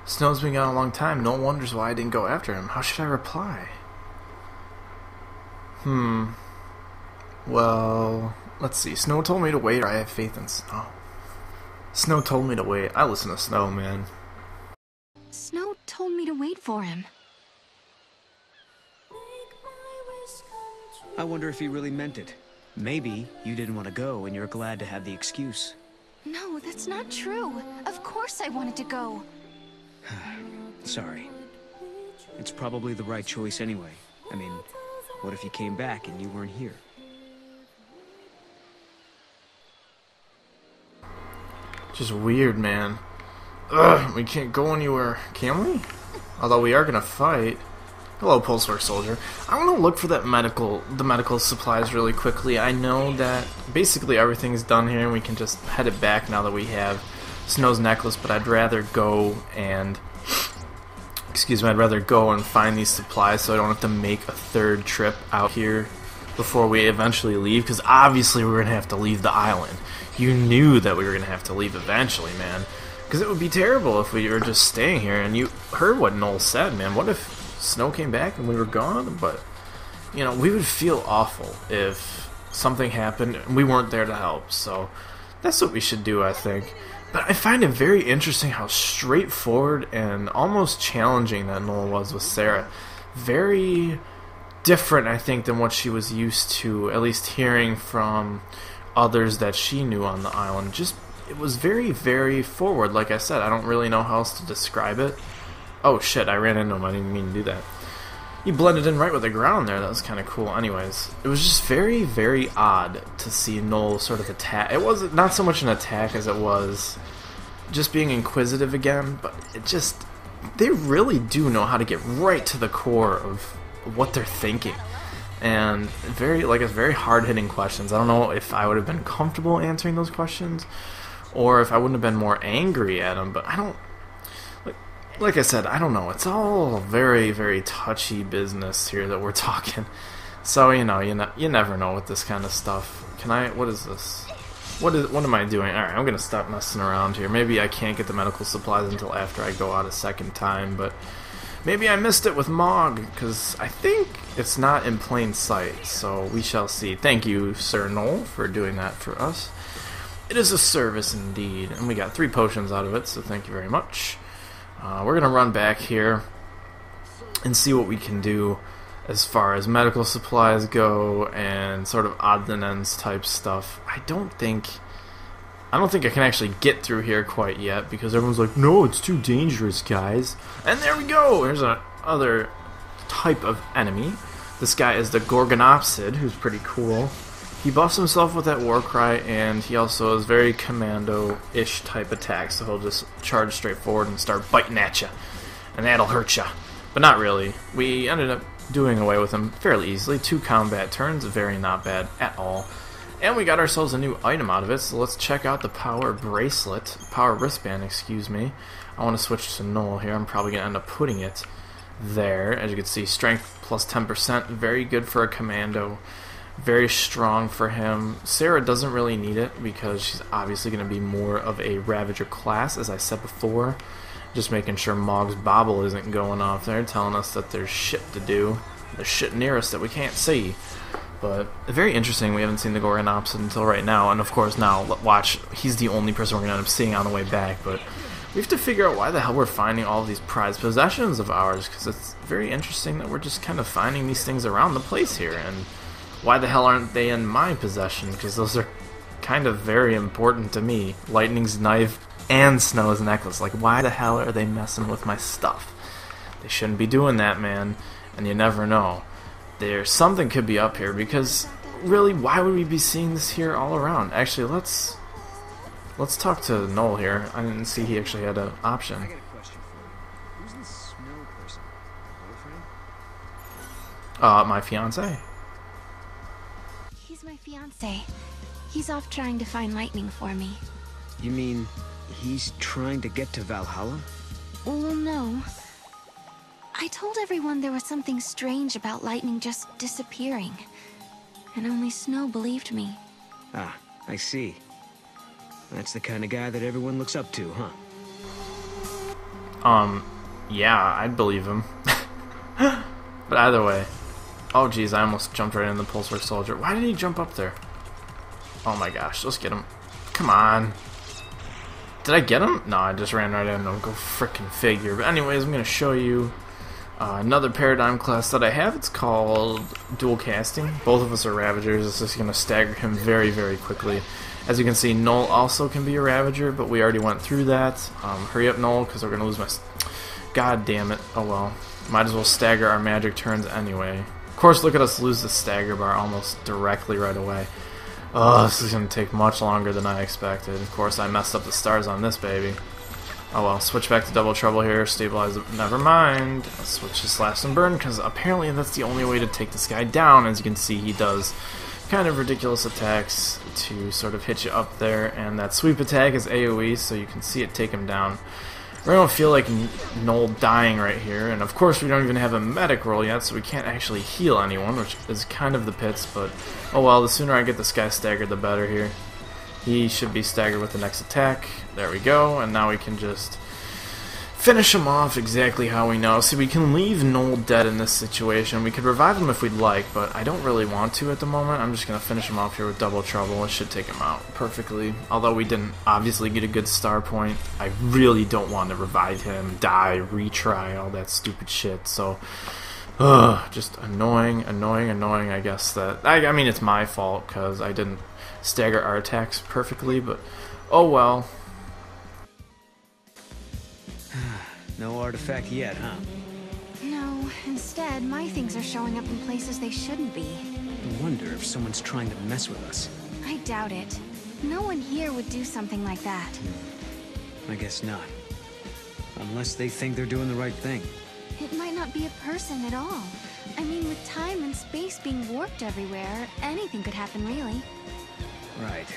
Snow's been gone a long time. No one wonders why I didn't go after him. How should I reply? Well, let's see. Snow told me to wait, or I have faith in Snow. Snow told me to wait. I listen to Snow, man. Snow told me to wait for him. I wonder if he really meant it. Maybe you didn't want to go and you're glad to have the excuse. No, that's not true. Of course I wanted to go. Sorry. It's probably the right choice anyway. I mean, what if you came back and you weren't here? Just weird, man. Ugh, we can't go anywhere, can we? Although we are gonna fight. Hello, Pulsar Soldier. I want to look for the medical supplies really quickly. I know that basically everything's done here and we can just head it back now that we have Snow's necklace, but I'd rather go and I'd rather go and find these supplies so I don't have to make a third trip out here before we eventually leave, because obviously we're going to have to leave the island. You knew that we were going to have to leave eventually, man, because it would be terrible if we were just staying here. And you heard what Noel said, man. What if Snow came back and we were gone? But, you know, we would feel awful if something happened and we weren't there to help. So that's what we should do, I think. But I find it very interesting how straightforward and almost challenging that Noel was with Sarah. Very different, I think, than what she was used to, at least hearing from others that she knew on the island. Just, it was very, very forward. Like I said, I don't really know how else to describe it. Oh shit, I ran into him. I didn't even mean to do that. He blended in right with the ground there. That was kind of cool. Anyways, it was just very, very odd to see Noel sort of attack. It wasn't not so much an attack as it was just being inquisitive again, but it just, they really do know how to get right to the core of what they're thinking. And very hard-hitting questions. I don't know if I would have been comfortable answering those questions or if I wouldn't have been more angry at them, but I don't, like I said, I don't know. It's all very, very touchy business here that we're talking. So, you know, you never know with this kind of stuff. What is this? What am I doing? Alright, I'm going to stop messing around here. Maybe I can't get the medical supplies until after I go out a second time, but maybe I missed it with Mog, because I think it's not in plain sight, so we shall see. Thank you, Sir Noel, for doing that for us. It is a service indeed, and we got 3 potions out of it, so thank you very much. We're going to run back here and see what we can do as far as medical supplies go and sort of odds and ends type stuff. I don't think I can actually get through here quite yet because everyone's like, no, it's too dangerous, guys. And there we go! Here's another type of enemy. This guy is the Gorgonopsid, who's pretty cool. He buffs himself with that war cry, and he also has very commando-ish type attacks, so he'll just charge straight forward and start biting at you. And that'll hurt you. But not really. We ended up doing away with him fairly easily. 2 combat turns, very not bad at all. And we got ourselves a new item out of it, so let's check out the power wristband, excuse me. I want to switch to Noel here. I'm probably going to end up putting it there. As you can see, strength plus 10%, very good for a commando. Very strong for him. Sarah doesn't really need it because she's obviously going to be more of a Ravager class, as I said before. Just making sure Mog's bobble isn't going off there, telling us that there's shit to do. There's shit near us that we can't see. But very interesting. We haven't seen the Gorgonopsid until right now, and of course now, watch, he's the only person we're going to end up seeing on the way back. But we have to figure out why the hell we're finding all of these prized possessions of ours, because it's very interesting that we're just kind of finding these things around the place here, and why the hell aren't they in my possession? Because those are kind of very important to me. Lightning's knife and Snow's necklace. Like, why the hell are they messing with my stuff? They shouldn't be doing that, man. And you never know. There's something could be up here, because really, why would we be seeing this here all around? Actually, let's talk to Noel here. I didn't see he actually had an option. I got a question for you. Who's this Snow person? Boyfriend? My fiance. He's my fiancé. He's off trying to find lightning for me. You mean he's trying to get to Valhalla? Well, no. I told everyone there was something strange about lightning just disappearing. And only Snow believed me. Ah, I see. That's the kind of guy that everyone looks up to, huh? Yeah, I'd believe him. But either way. Oh, geez, I almost jumped right into the Pulse Work Soldier. Why did he jump up there? Oh my gosh, let's get him. Come on. Did I get him? No, I just ran right into him. Go frickin' figure. But anyways, I'm going to show you another Paradigm class that I have. It's called Dual Casting. Both of us are Ravagers. It's just going to stagger him very, very quickly. As you can see, Null also can be a Ravager, but we already went through that. Hurry up, Null, because we're going to lose my... God damn it. Oh well. Might as well stagger our magic turns anyway. Of course, look at us lose the stagger bar almost directly right away. Oh, this is going to take much longer than I expected. Of course, I messed up the stars on this baby. Oh well, switch back to Double Trouble here, stabilize it. Never mind. Let's switch to Slash and Burn, because apparently that's the only way to take this guy down. As you can see, he does kind of ridiculous attacks to sort of hit you up there, and that sweep attack is AoE, so you can see it take him down. We don't feel like Null dying right here, and of course we don't even have a medic roll yet, so we can't actually heal anyone, which is kind of the pits, but oh well, the sooner I get this guy staggered, the better here. He should be staggered with the next attack. There we go, and now we can just finish him off exactly how we know. See, we can leave Null dead in this situation. We could revive him if we'd like, but I don't really want to at the moment. I'm just going to finish him off here with Double Trouble. It should take him out perfectly. Although we didn't obviously get a good star point, I really don't want to revive him, die, retry, all that stupid shit. So, just annoying, I guess. That I mean, it's my fault because I didn't stagger our attacks perfectly, but oh well. No artifact yet, huh? No, instead, my things are showing up in places they shouldn't be. I wonder if someone's trying to mess with us. I doubt it. No one here would do something like that. I guess not. Unless they think they're doing the right thing. It might not be a person at all. I mean, with time and space being warped everywhere, anything could happen, really. Right.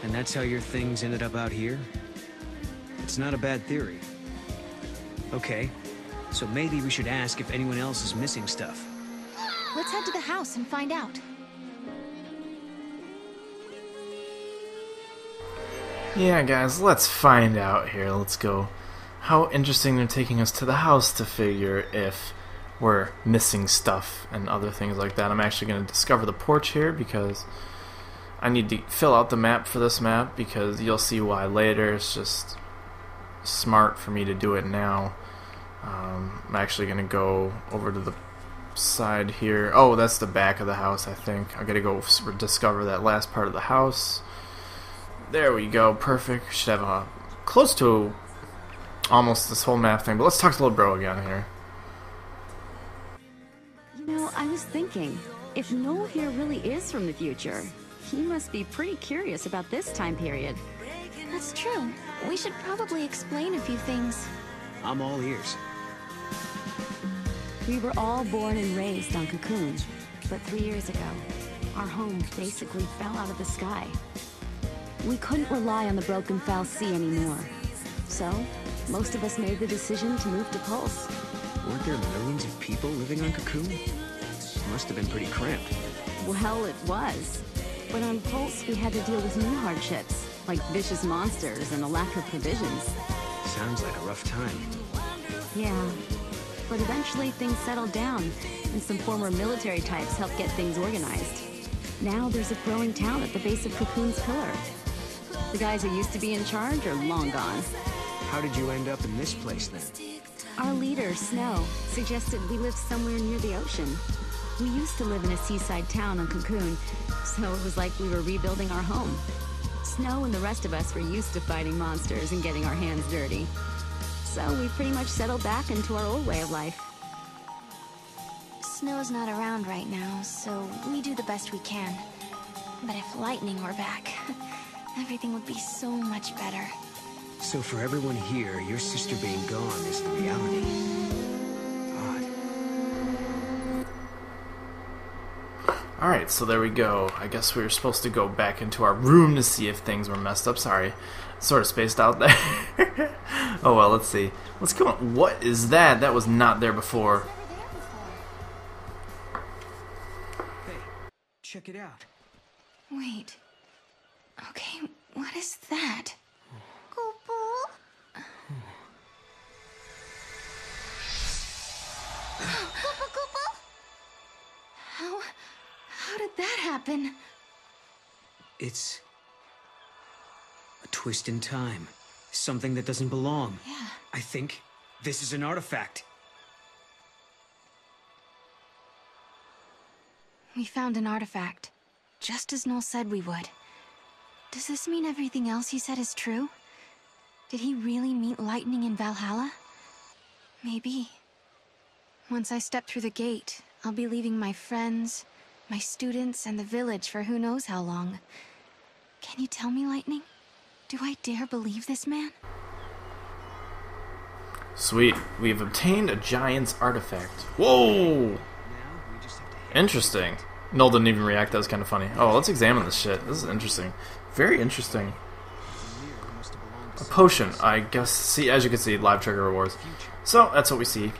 And that's how your things ended up out here? It's not a bad theory. Okay, so maybe we should ask if anyone else is missing stuff. Let's head to the house and find out. Yeah, guys, let's find out here. Let's go. How interesting they're taking us to the house to figure if we're missing stuff and other things like that. I'm actually going to discover the porch here because I need to fill out the map for this map because you'll see why later. It's just smart for me to do it now. I'm actually going to go over to the side here. Oh, that's the back of the house, I think. I got to go discover that last part of the house. There we go. Perfect. Should have a close to almost this whole map thing. But let's talk to little bro again here. You know, I was thinking, if Noel here really is from the future, he must be pretty curious about this time period. That's true. We should probably explain a few things. I'm all ears. We were all born and raised on Cocoon, but 3 years ago, our home basically fell out of the sky. We couldn't rely on the broken foul sea anymore. So, most of us made the decision to move to Pulse. Weren't there millions of people living on Cocoon? Must have been pretty cramped. Well, it was. But on Pulse, we had to deal with new hardships, like vicious monsters and a lack of provisions. Sounds like a rough time. Yeah. But eventually things settled down, and some former military types helped get things organized. Now there's a growing town at the base of Cocoon's pillar. The guys who used to be in charge are long gone. How did you end up in this place then? Our leader, Snow, suggested we live somewhere near the ocean. We used to live in a seaside town on Cocoon, so it was like we were rebuilding our home. Snow and the rest of us were used to fighting monsters and getting our hands dirty. So we pretty much settled back into our old way of life. Snow's not around right now, so we do the best we can. But if Lightning were back, everything would be so much better. So for everyone here, your sister being gone is the reality. Odd. Alright, so there we go. I guess we were supposed to go back into our room to see if things were messed up. Sorry. Sort of spaced out there. Oh well, let's see. What's going on? What is that? That was not there before. Hey, check it out. Wait. Okay, what is that? happen? It's a twist in time. Something that doesn't belong. Yeah. I think this is an artifact. We found an artifact, just as Noel said we would. Does this mean everything else he said is true? Did he really meet lightning in Valhalla? Maybe. Once I step through the gate, I'll be leaving my friends, my students, and the village for who knows how long. Can you tell me, Lightning? Do I dare believe this man? Sweet. We've obtained a giant's artifact. Whoa! Interesting. Noel didn't even react. That was kind of funny. Oh, let's examine this shit. This is interesting. Very interesting. A potion. I guess, see, as you can see, live trigger rewards. So, that's what we see.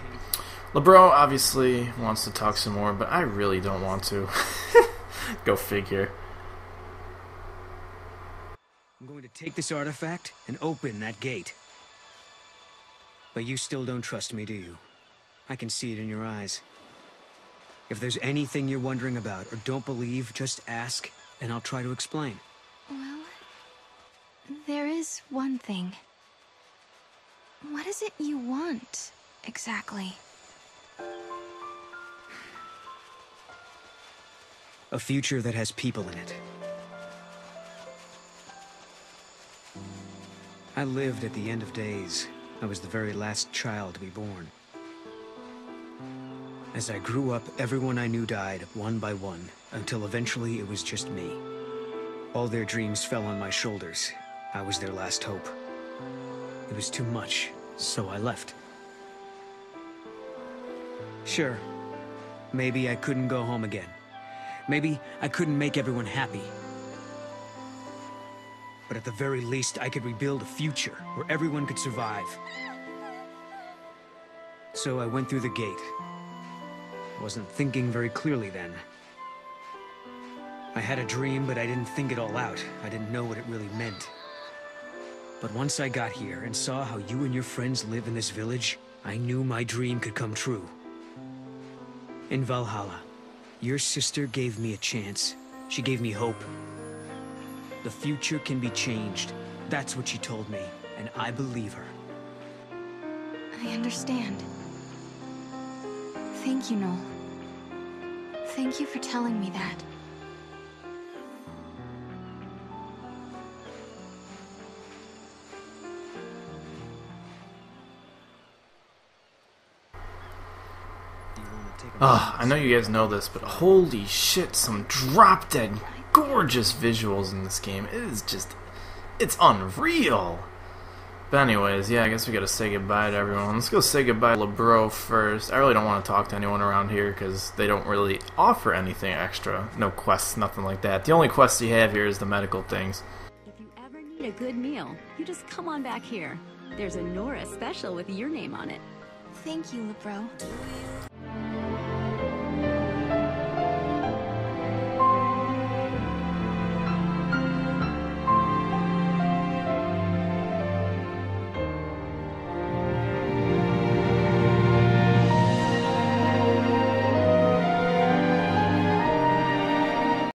LeBro obviously wants to talk some more, but I really don't want to. Go figure. I'm going to take this artifact and open that gate. But you still don't trust me, do you? I can see it in your eyes. If there's anything you're wondering about or don't believe, just ask, and I'll try to explain. Well, there is one thing. What is it you want, exactly? A future that has people in it. I lived at the end of days. I was the very last child to be born. As I grew up, everyone I knew died, one by one, until eventually it was just me. All their dreams fell on my shoulders. I was their last hope. It was too much, so I left. Sure, maybe I couldn't go home again. Maybe I couldn't make everyone happy. But at the very least, I could rebuild a future where everyone could survive. So I went through the gate. I wasn't thinking very clearly then. I had a dream, but I didn't think it all out. I didn't know what it really meant. But once I got here and saw how you and your friends live in this village, I knew my dream could come true. In Valhalla, your sister gave me a chance. She gave me hope. The future can be changed. That's what she told me, and I believe her. I understand. Thank you, Noel. Thank you for telling me that. I know you guys know this, but holy shit, some drop-dead gorgeous visuals in this game. It is just, it's unreal. But anyways, yeah, I guess we gotta say goodbye to everyone. Let's go say goodbye to LeBro first. I really don't want to talk to anyone around here because they don't really offer anything extra. No quests, nothing like that. The only quests you have here is the medical things. If you ever need a good meal, you just come on back here. There's a Nora special with your name on it. Thank you, LeBro.